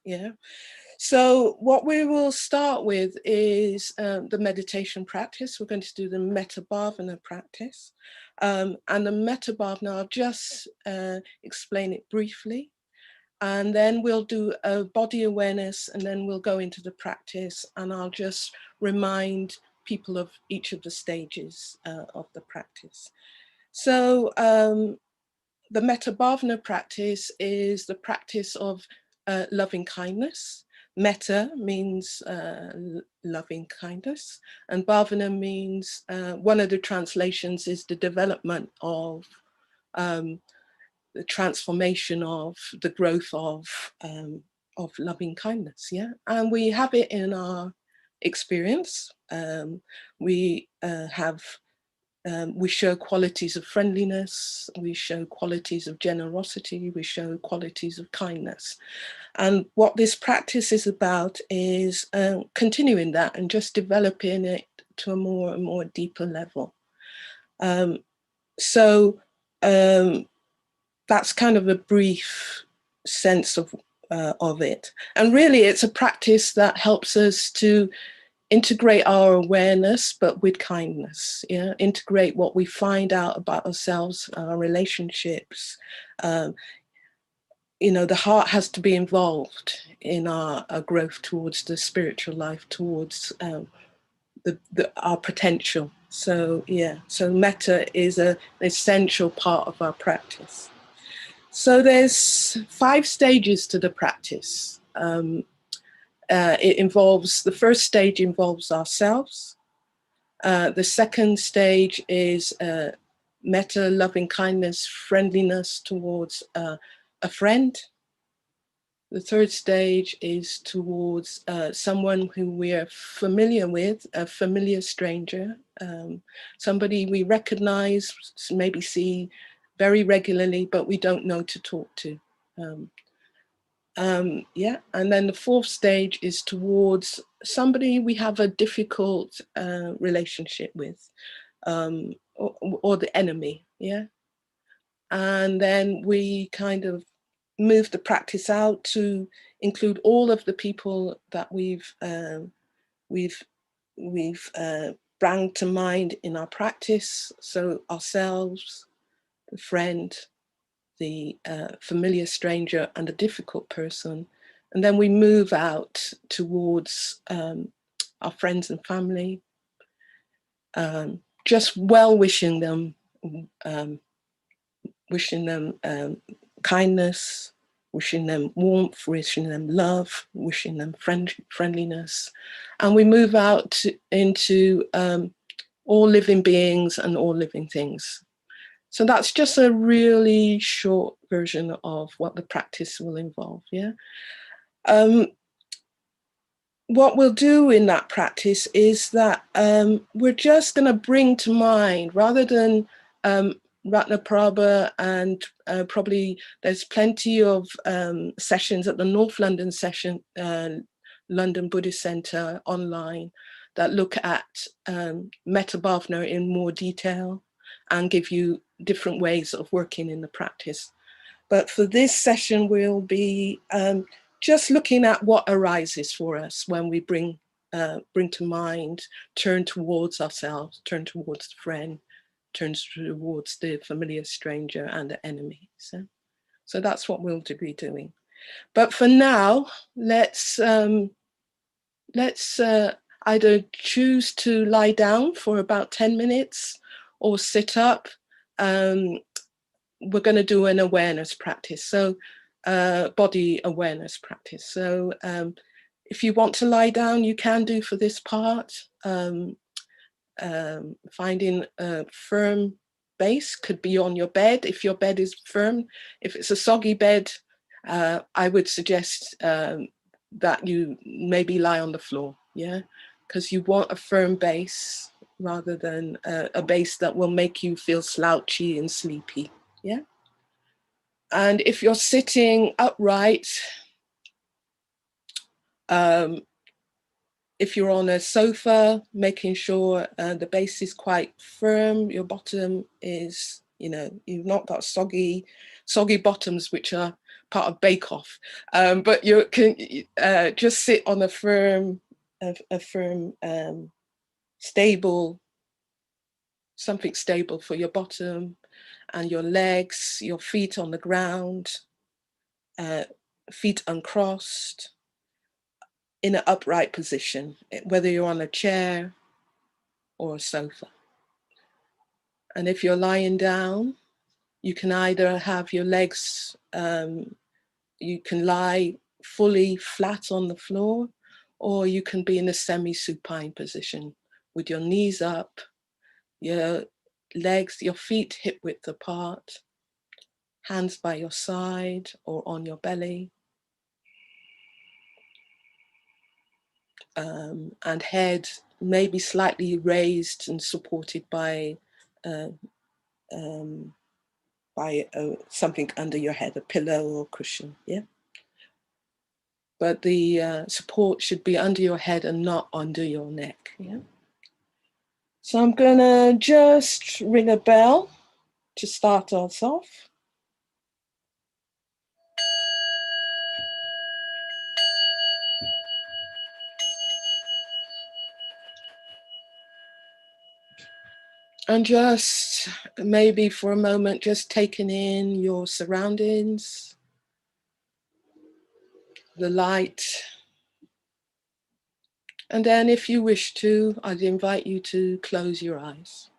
Yeah. So what we will start with is the meditation practice. We're going to do the metta bhavana practice. And the metta bhavana, I'll just explain it briefly. And then we'll do a body awareness, and then we'll go into the practice, and I'll just remind people of each of the stages of the practice. So the metta bhavana practice is the practice of loving kindness. Metta means loving kindness, and bhavana means, one of the translations is the development of the transformation of the growth of loving kindness. Yeah, and we have it in our experience. We show qualities of friendliness, we show qualities of generosity, we show qualities of kindness. And what this practice is about is continuing that and just developing it to a more and more deeper level. That's kind of a brief sense of it. And really it's a practice that helps us to integrate our awareness, but with kindness. Yeah, integrate what we find out about ourselves, our relationships. You know, the heart has to be involved in our growth towards the spiritual life, towards our potential. So yeah, so metta is an essential part of our practice. So there's 5 stages to the practice. It involves, the first stage involves ourselves. The second stage is metta, loving kindness, friendliness towards a friend. The third stage is towards someone who we are familiar with, a familiar stranger, somebody we recognize, maybe see very regularly, but we don't know to talk to. Yeah, and then the fourth stage is towards somebody we have a difficult relationship with, or the enemy. Yeah, and then we kind of move the practice out to include all of the people that we've brought to mind in our practice. So ourselves, the friend, the familiar stranger, and the difficult person. And then we move out towards our friends and family, just wishing them kindness, wishing them warmth, wishing them love, wishing them friendliness. And we move out into all living beings and all living things. So that's just a really short version of what the practice will involve. Yeah. What we'll do in that practice is that we're just going to bring to mind, rather than Ratna Prabha, and probably there's plenty of sessions at the North London session, London Buddhist Centre online, that look at metta bhavana in more detail and give you different ways of working in the practice. But for this session, we'll be just looking at what arises for us when we bring to mind, turn towards ourselves, turn towards the friend, turn towards the familiar stranger and the enemy. So that's what we'll be doing. But for now, let's either choose to lie down for about 10 minutes or sit up. We're going to do an awareness practice, so body awareness practice. So if you want to lie down, you can do for this part. Finding a firm base, could be on your bed if your bed is firm. If it's a soggy bed, I would suggest that you maybe lie on the floor, yeah, because you want a firm base rather than a base that will make you feel slouchy and sleepy. Yeah. And if you're sitting upright, if you're on a sofa, making sure the base is quite firm, your bottom is, you know, you've not got soggy bottoms, which are part of Bake Off, but you can just sit on a firm, stable, something stable for your bottom and your legs, your feet on the ground, feet uncrossed, in an upright position, whether you're on a chair or a sofa. And if you're lying down, you can either have your legs, you can lie fully flat on the floor, or you can be in a semi-supine position with your knees up, your legs, your feet hip width apart, hands by your side or on your belly, and head maybe slightly raised and supported by something under your head, a pillow or cushion, yeah? But the support should be under your head and not under your neck, yeah? So I'm gonna just ring a bell to start us off. And just maybe for a moment, just taking in your surroundings, the light. And then if you wish to, I'd invite you to close your eyes.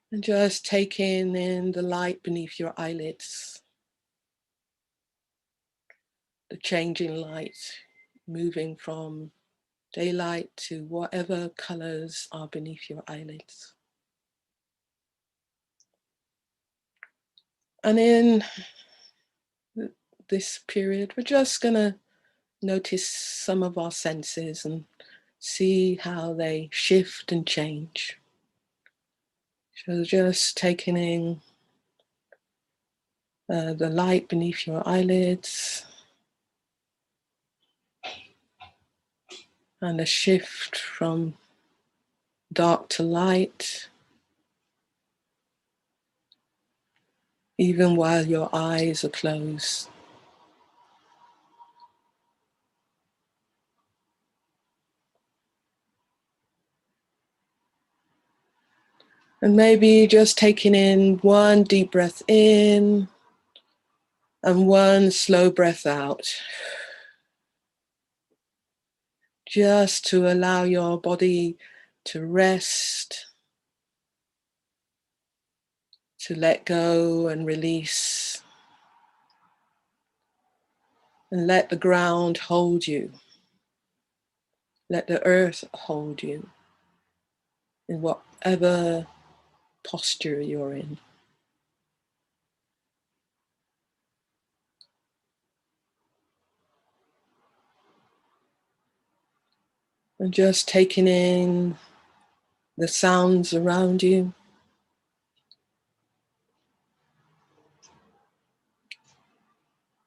And just taking in the light beneath your eyelids, the changing light, moving from daylight to whatever colors are beneath your eyelids. And in this period, we're just gonna notice some of our senses and see how they shift and change. So just taking in the light beneath your eyelids and a shift from dark to light, even while your eyes are closed. And maybe just taking in one deep breath in and one slow breath out. Just to allow your body to rest, to let go and release, and let the ground hold you. Let the earth hold you in whatever posture you're in. And just taking in the sounds around you.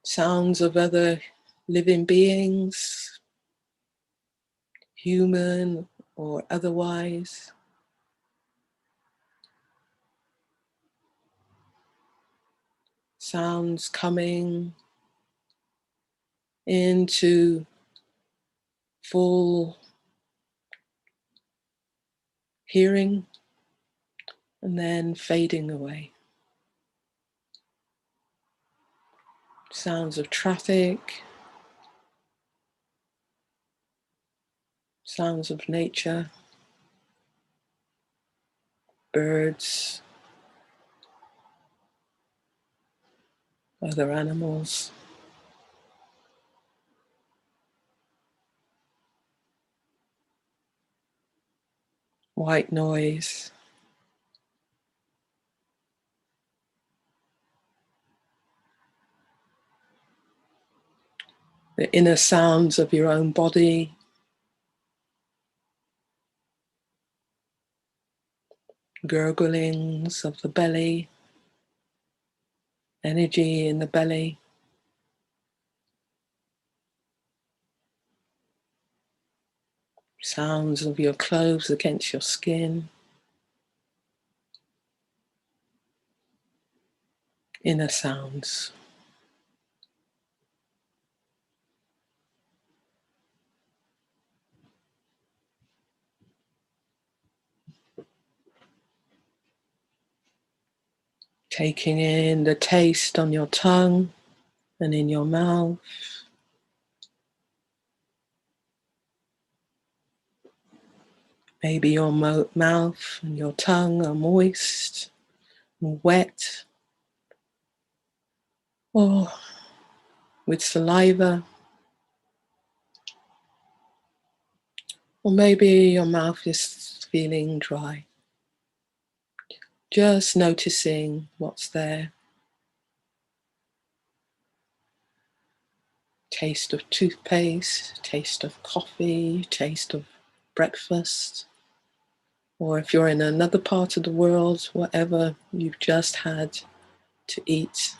Sounds of other living beings, human or otherwise. Sounds coming into full hearing and then fading away. Sounds of traffic, sounds of nature, birds, other animals. White noise. The inner sounds of your own body. Gurglings of the belly. Energy in the belly. Sounds of your clothes against your skin. inner sounds. Taking in the taste on your tongue and in your mouth. Maybe your mouth and your tongue are moist and wet, or with saliva. Or maybe your mouth is feeling dry. Just noticing what's there. Taste of toothpaste, taste of coffee, taste of breakfast. Or if you're in another part of the world, whatever you've just had to eat.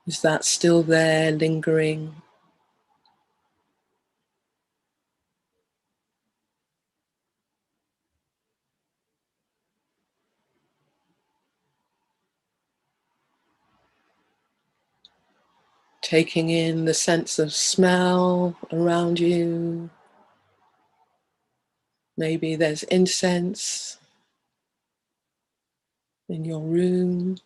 Is that still there, lingering? Taking in the sense of smell around you. Maybe there's incense in your room.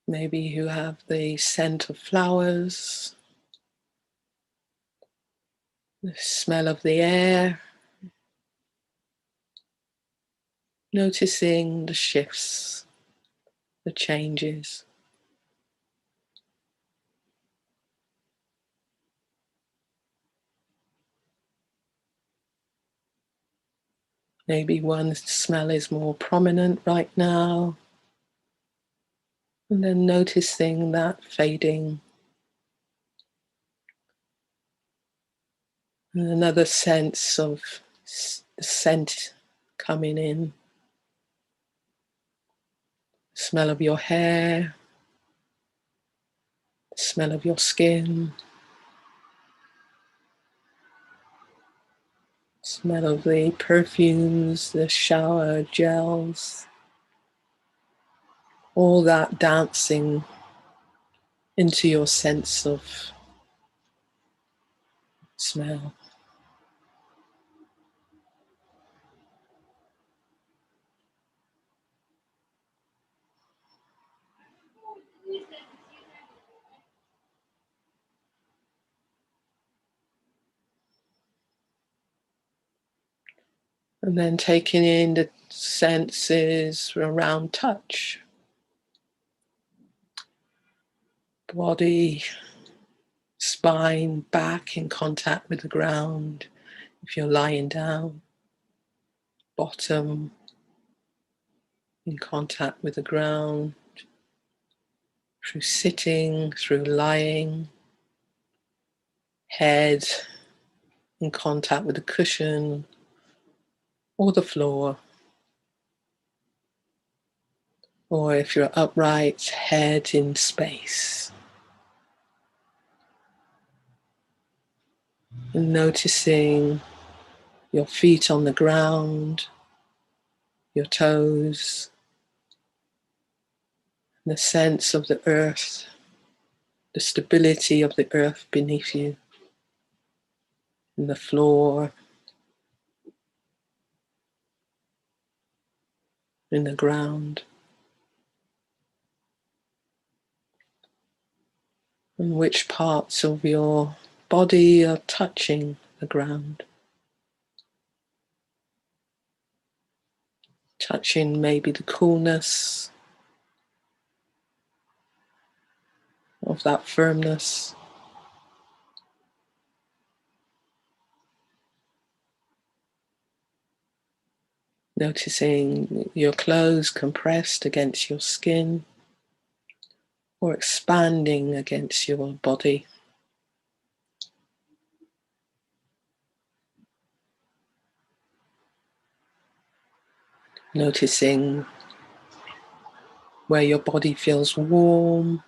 Maybe you have the scent of flowers, the smell of the air. Noticing the shifts, the changes. Maybe one smell is more prominent right now. And then noticing that fading. And another sense of the scent coming in. Smell of your hair, smell of your skin, smell of the perfumes, the shower gels, all that dancing into your sense of smell. And then taking in the senses around touch. Body, spine, back in contact with the ground if you're lying down. Bottom in contact with the ground. Through sitting, through lying. Head in contact with the cushion or the floor. Or if you're upright, head in space. And noticing your feet on the ground, your toes, the sense of the earth, the stability of the earth beneath you, and the floor, and the ground. And which parts of your body are touching the ground. Touching maybe the coolness of that firmness. Noticing your clothes compressed against your skin or expanding against your body. Noticing where your body feels warm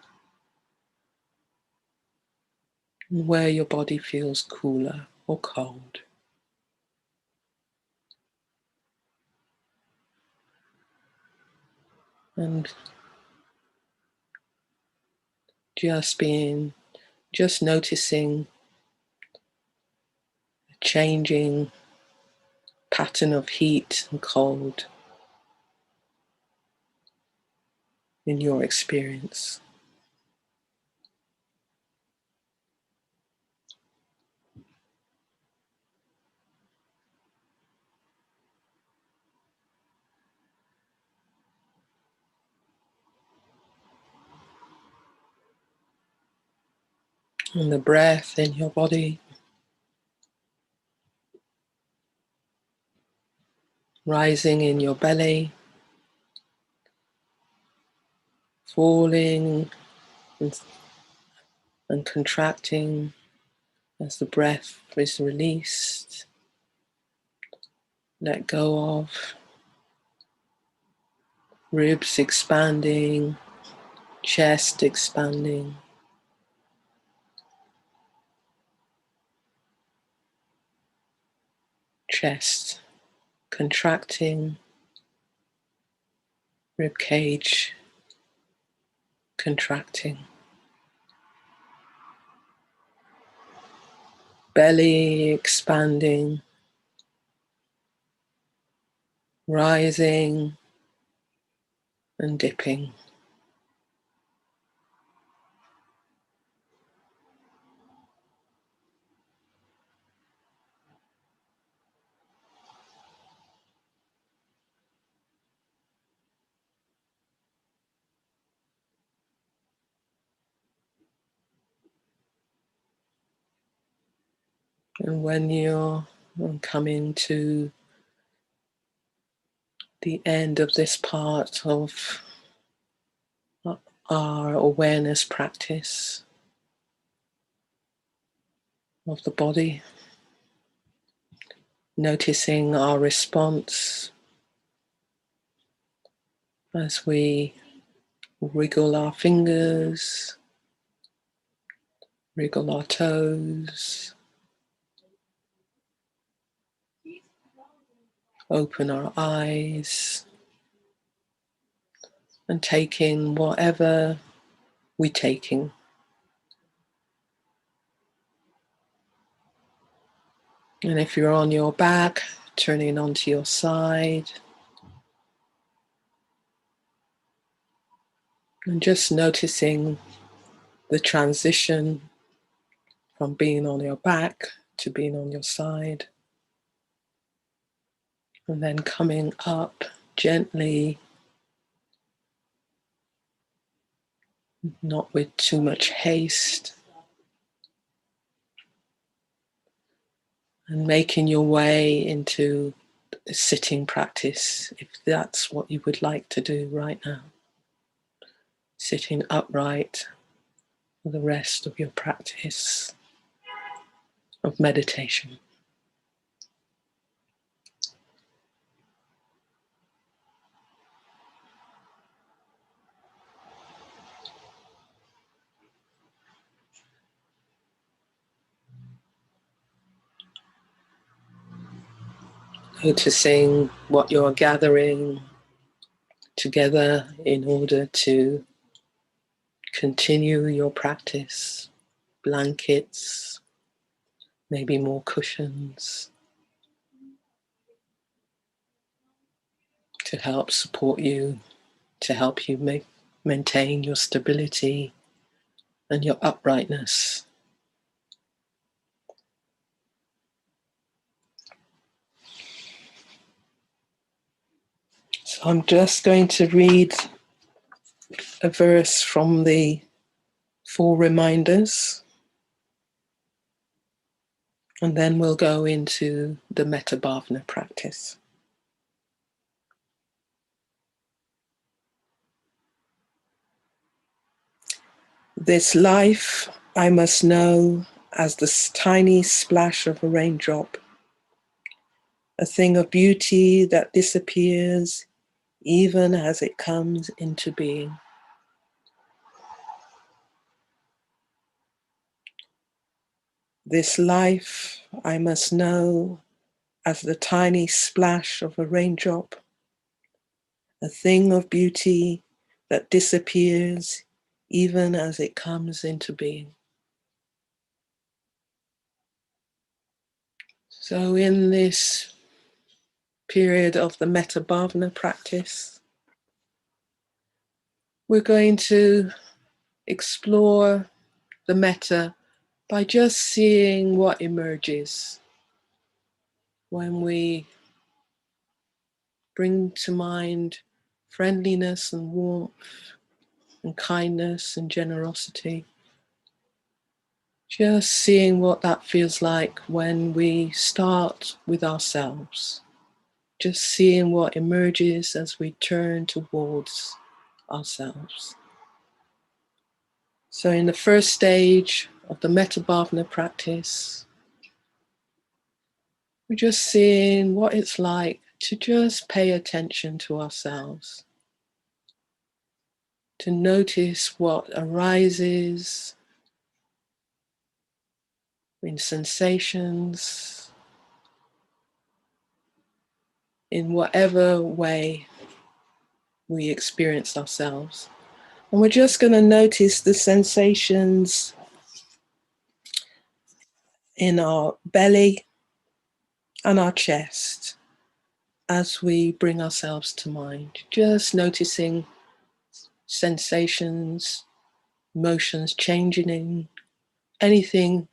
and where your body feels cooler or cold. And just noticing the changing pattern of heat and cold in your experience. And the breath in your body, rising in your belly, falling and contracting as the breath is released. Let go of. Ribs expanding, chest expanding. Chest contracting, rib cage contracting. Belly expanding, rising and dipping. And when you're coming to the end of this part of our awareness practice of the body, noticing our response as we wriggle our fingers, wriggle our toes, open our eyes, and taking whatever we're taking. And if you're on your back, turning onto your side, and just noticing the transition from being on your back to being on your side. And then coming up gently, not with too much haste, and making your way into a sitting practice, if that's what you would like to do right now. Sitting upright for the rest of your practice of meditation. Noticing what you're gathering together in order to continue your practice. Blankets, maybe more cushions to help support you, to help you maintain your stability and your uprightness. So I'm just going to read a verse from the 4 reminders, and then we'll go into the metta bhavana practice. This life I must know as the tiny splash of a raindrop, a thing of beauty that disappears even as it comes into being. This life I must know as the tiny splash of a raindrop, a thing of beauty that disappears even as it comes into being. So in this period of the metta bhavana practice, we're going to explore the metta by just seeing what emerges when we bring to mind friendliness and warmth and kindness and generosity. Just seeing what that feels like when we start with ourselves. Just seeing what emerges as we turn towards ourselves. So in the first stage of the metta bhavana practice, we're just seeing what it's like to just pay attention to ourselves, to notice what arises in sensations, in whatever way we experience ourselves. And we're just going to notice the sensations in our belly and our chest as we bring ourselves to mind. Just noticing sensations, emotions changing, anything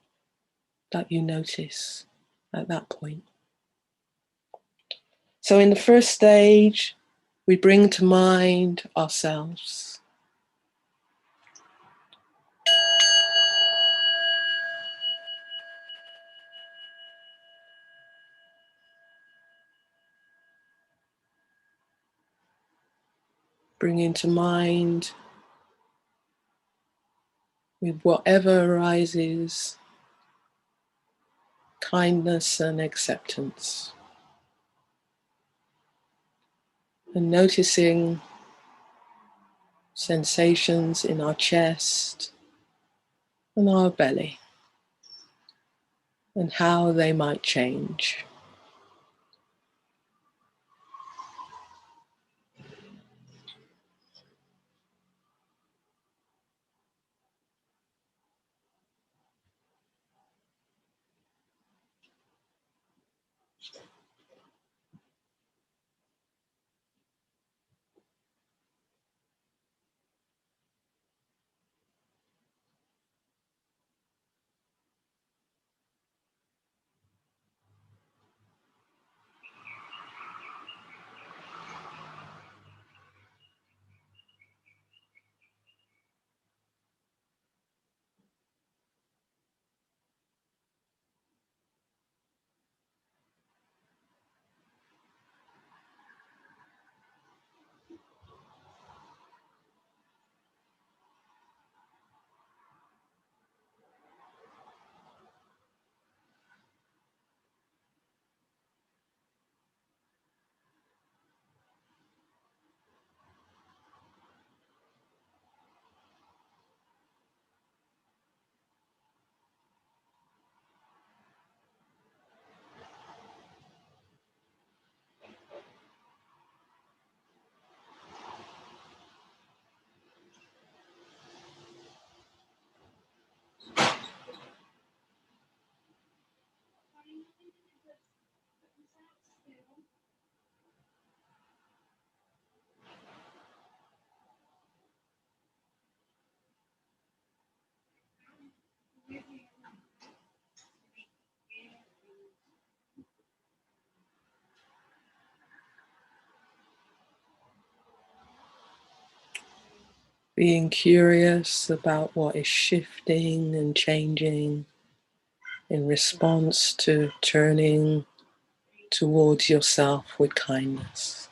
that you notice at that point. So in the first stage, we bring to mind ourselves. Bring into mind with whatever arises, kindness and acceptance. And noticing sensations in our chest and our belly and how they might change. Being curious about what is shifting and changing in response to turning towards yourself with kindness.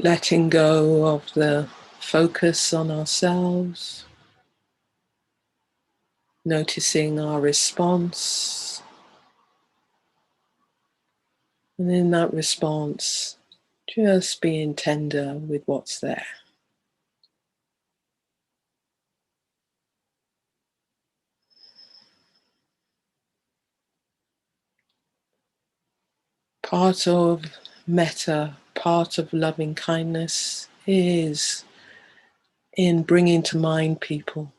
Letting go of the focus on ourselves, noticing our response, and in that response, just being tender with what's there. Part of metta, part of loving kindness is in bringing to mind people.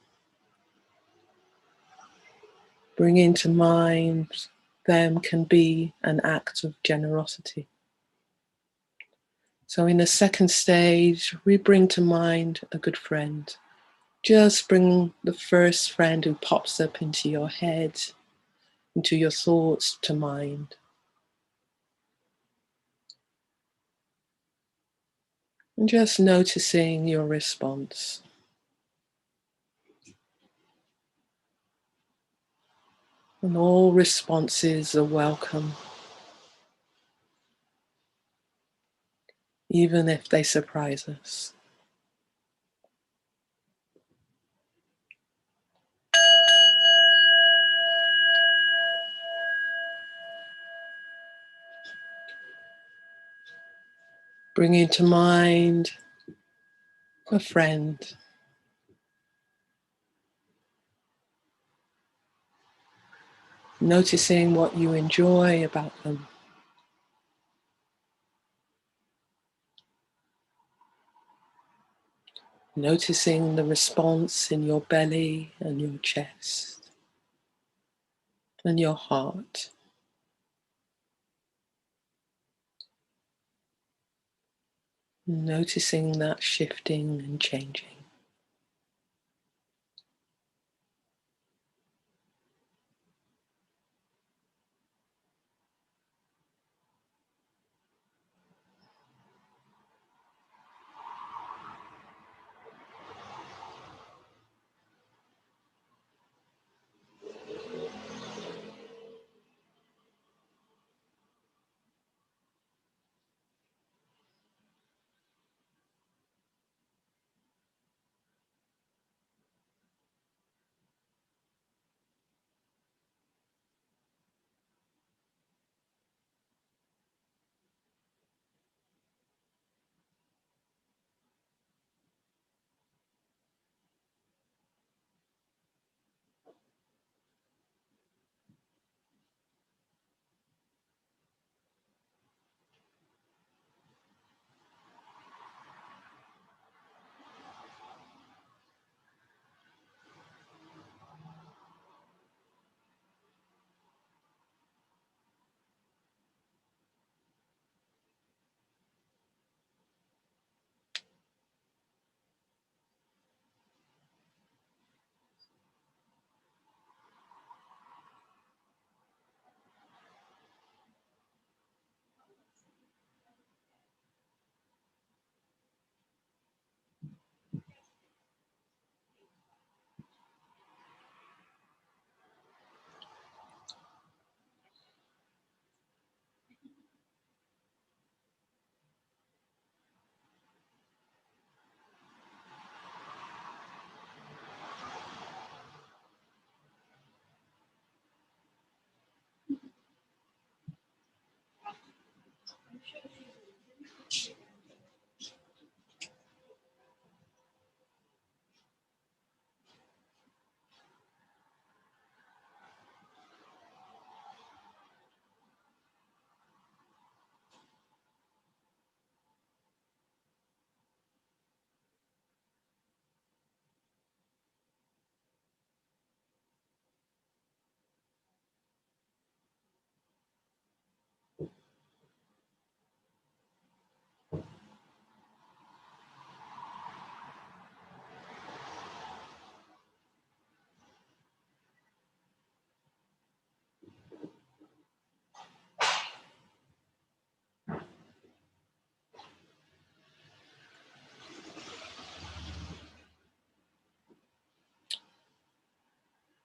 Bringing to mind them can be an act of generosity. So in the second stage, we bring to mind a good friend. Just bring the first friend who pops up into your head, into your thoughts to mind. And just noticing your response. And all responses are welcome, even if they surprise us. Bringing to mind a friend. Noticing what you enjoy about them. Noticing the response in your belly and your chest and your heart. Noticing that shifting and changing.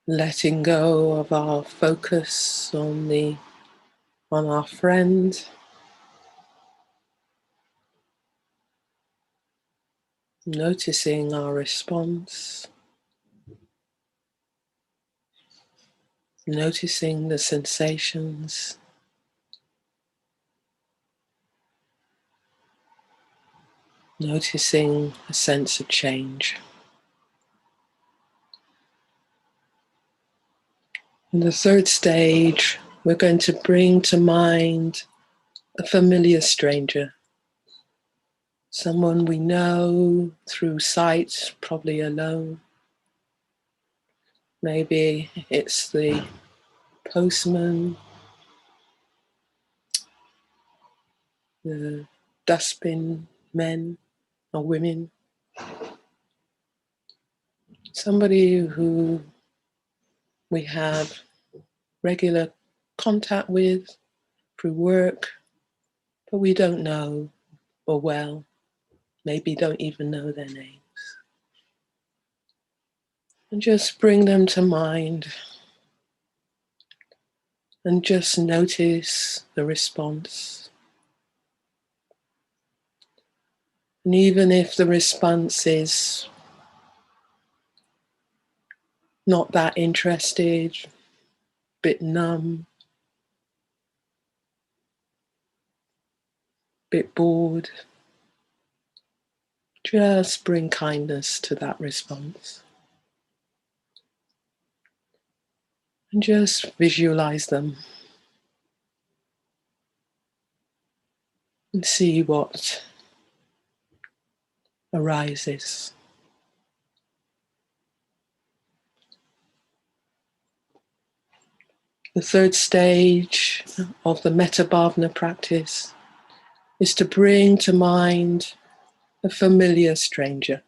letting go of our focus on our friend, noticing our response, noticing the sensations, noticing a sense of change. In the third stage, we're going to bring to mind a familiar stranger, someone we know through sight, probably alone. Maybe it's the postman, the dustbin men or women, somebody who we have regular contact with through work, but we don't know or well, maybe don't even know their names. And just bring them to mind and just notice the response. And even if the response is not that interested, bit numb, bit bored, just bring kindness to that response. And just visualize them and see what arises. The third stage of the metta bhavana practice is to bring to mind a familiar stranger.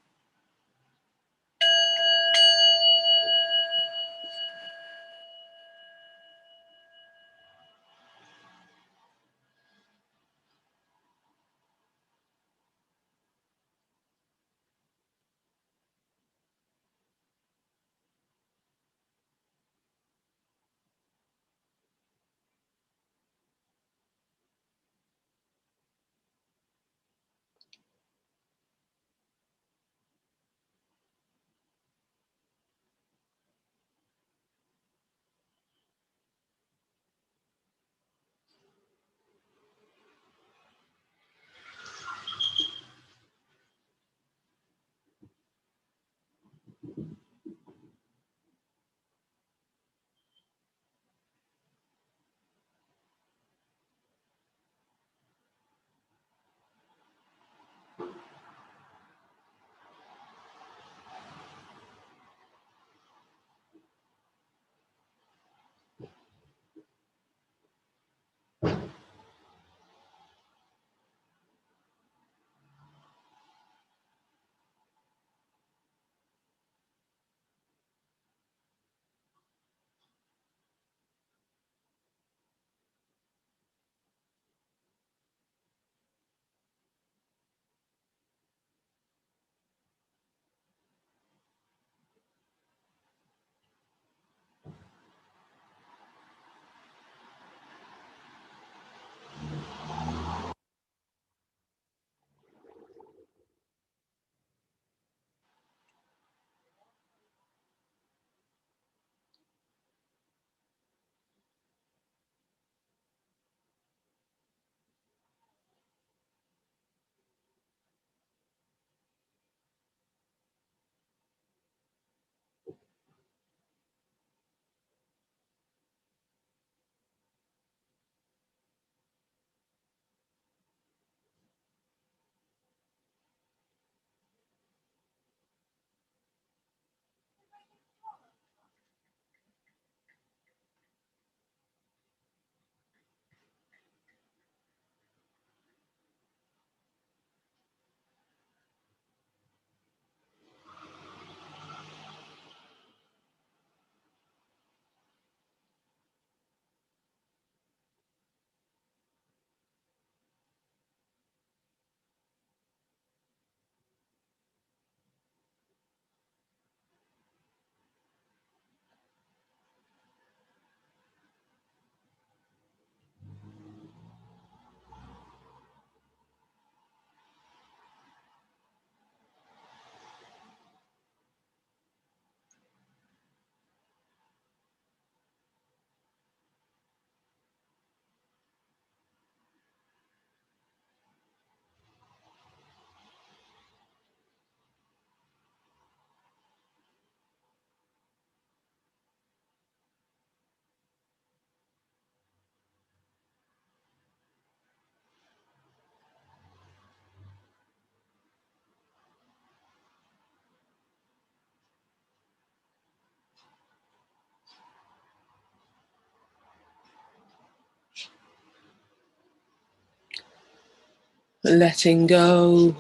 letting go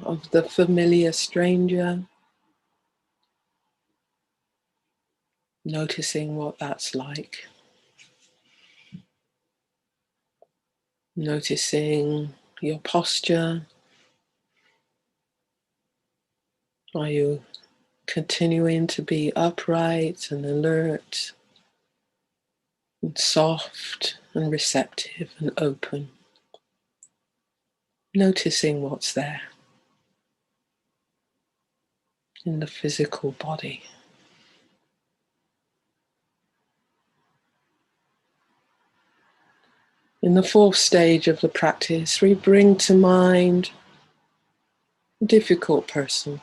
of the familiar stranger, noticing what that's like, noticing your posture. Are you continuing to be upright and alert and soft and receptive and open? Noticing what's there in the physical body. In the fourth stage of the practice, we bring to mind a difficult person,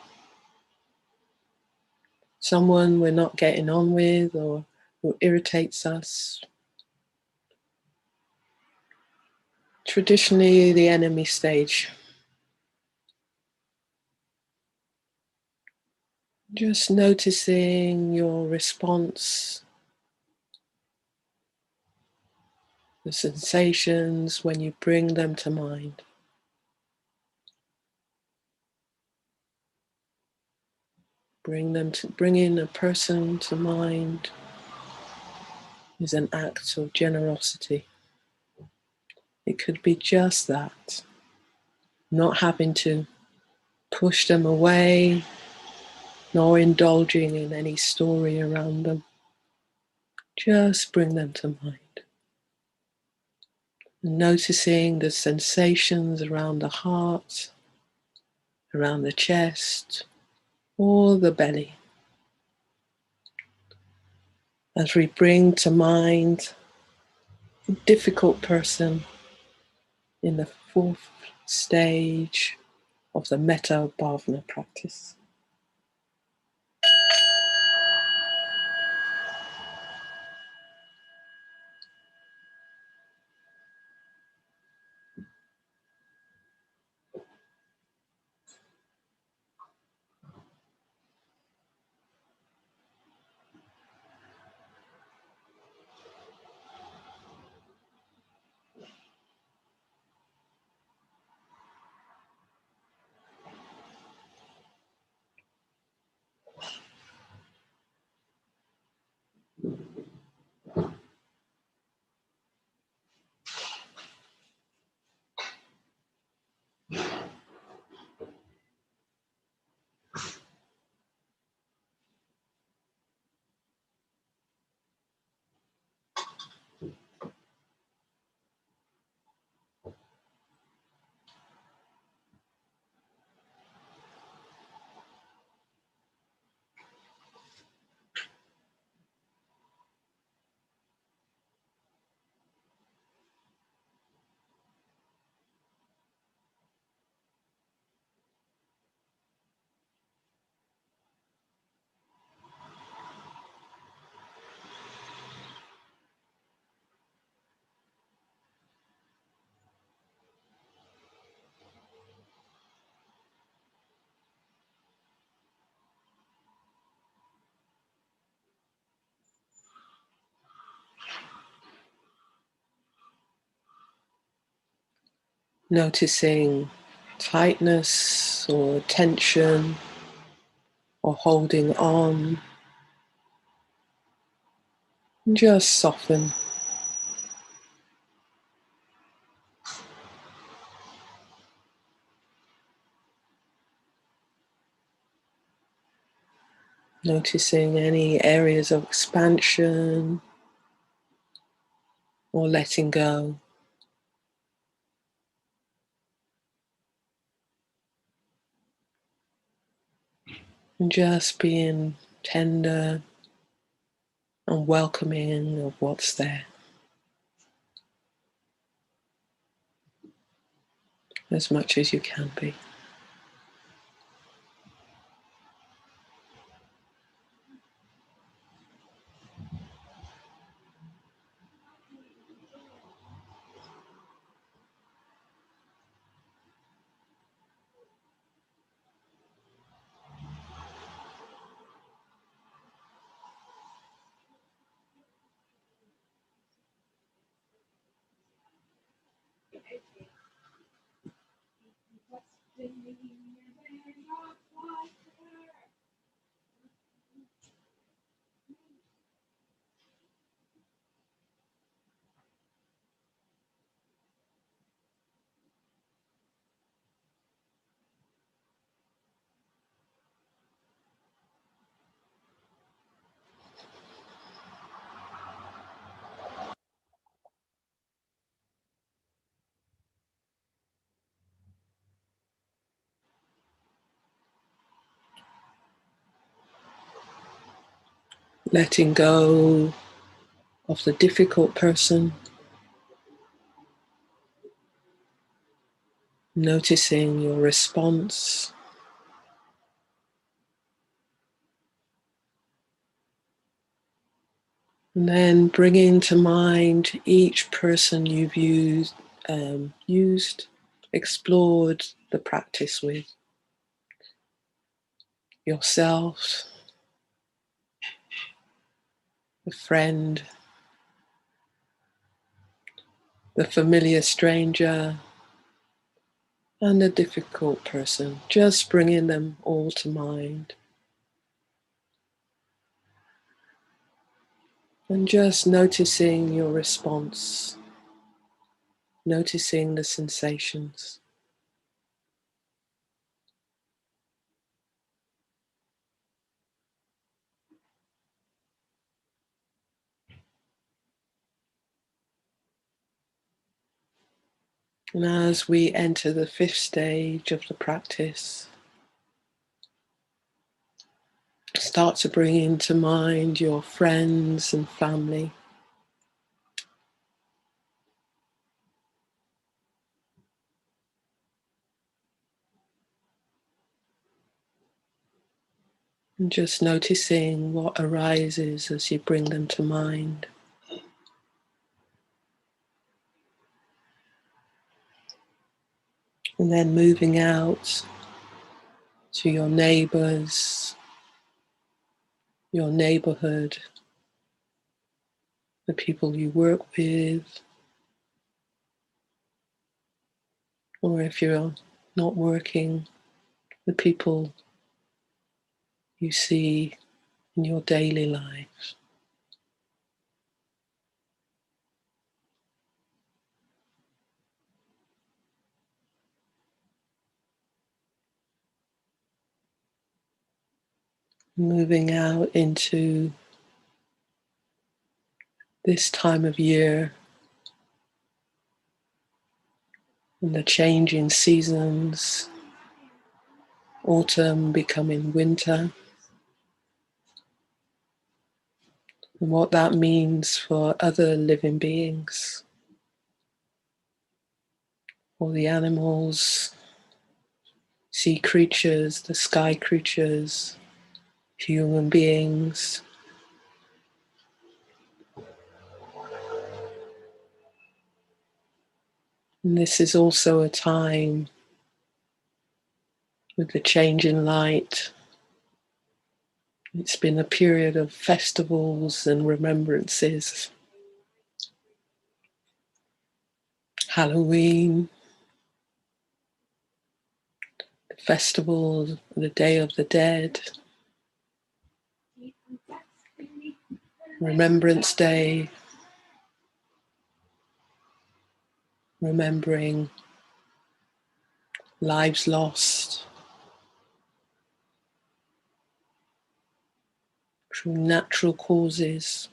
someone we're not getting on with or who irritates us. Traditionally, the enemy stage. Just noticing your response, the sensations when you bring them to mind. Bringing a person to mind is an act of generosity. It could be just that, not having to push them away, nor indulging in any story around them. Just bring them to mind. And noticing the sensations around the heart, around the chest, or the belly. As we bring to mind a difficult person in the fourth stage of the metta bhavana practice. Noticing tightness or tension or holding on. Just soften. Noticing any areas of expansion or letting go. And just being tender and welcoming of what's there as much as you can be. Letting go of the difficult person, noticing your response, and then bringing to mind each person you've explored the practice with. Yourself, the friend, the familiar stranger, and the difficult person, just bringing them all to mind. And just noticing your response, noticing the sensations. And as we enter the fifth stage of the practice, start to bring into mind your friends and family. And just noticing what arises as you bring them to mind. And then moving out to your neighbors, your neighborhood, the people you work with, or if you're not working, the people you see in your daily life. Moving out into this time of year and the changing seasons, autumn becoming winter, and what that means for other living beings, all the animals, sea creatures, the sky creatures, human beings. And this is also a time with the change in light. It's been a period of festivals and remembrances. Halloween, the festival, the Day of the Dead, Remembrance Day, remembering lives lost through natural causes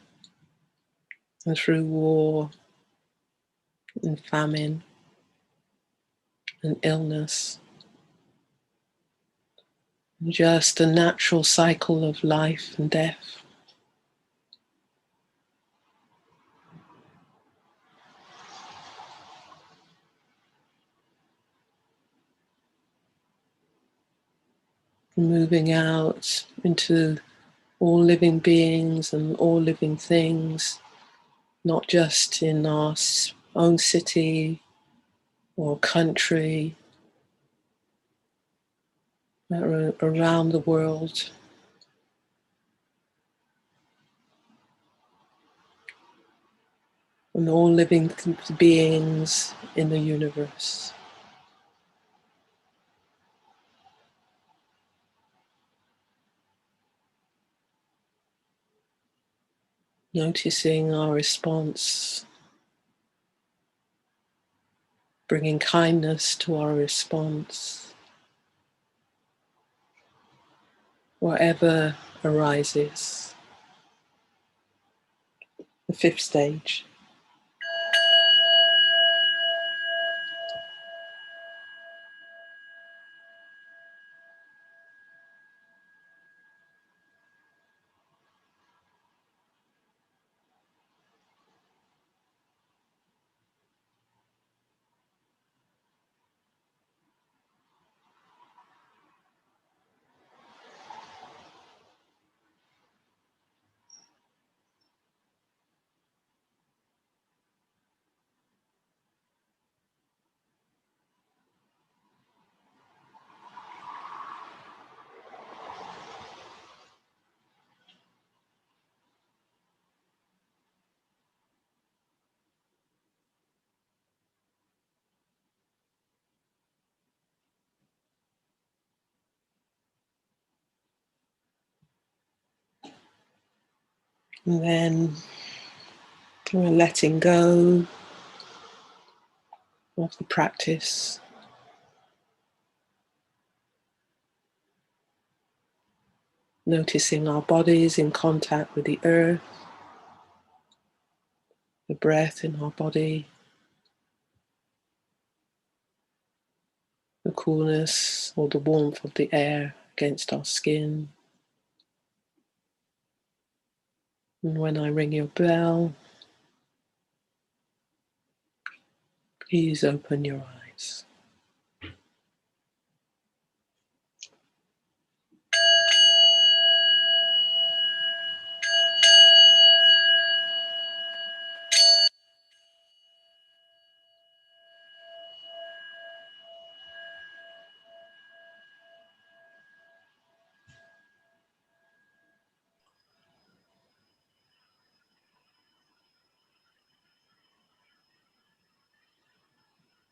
and through war and famine and illness. Just a natural cycle of life and death. Moving out into all living beings and all living things, not just in our own city or country, but around the world. And all living beings in the universe. Noticing our response, bringing kindness to our response, whatever arises. The fifth stage. And then we're letting go of the practice. Noticing our bodies in contact with the earth, the breath in our body, the coolness or the warmth of the air against our skin. And when I ring your bell, please open your eyes.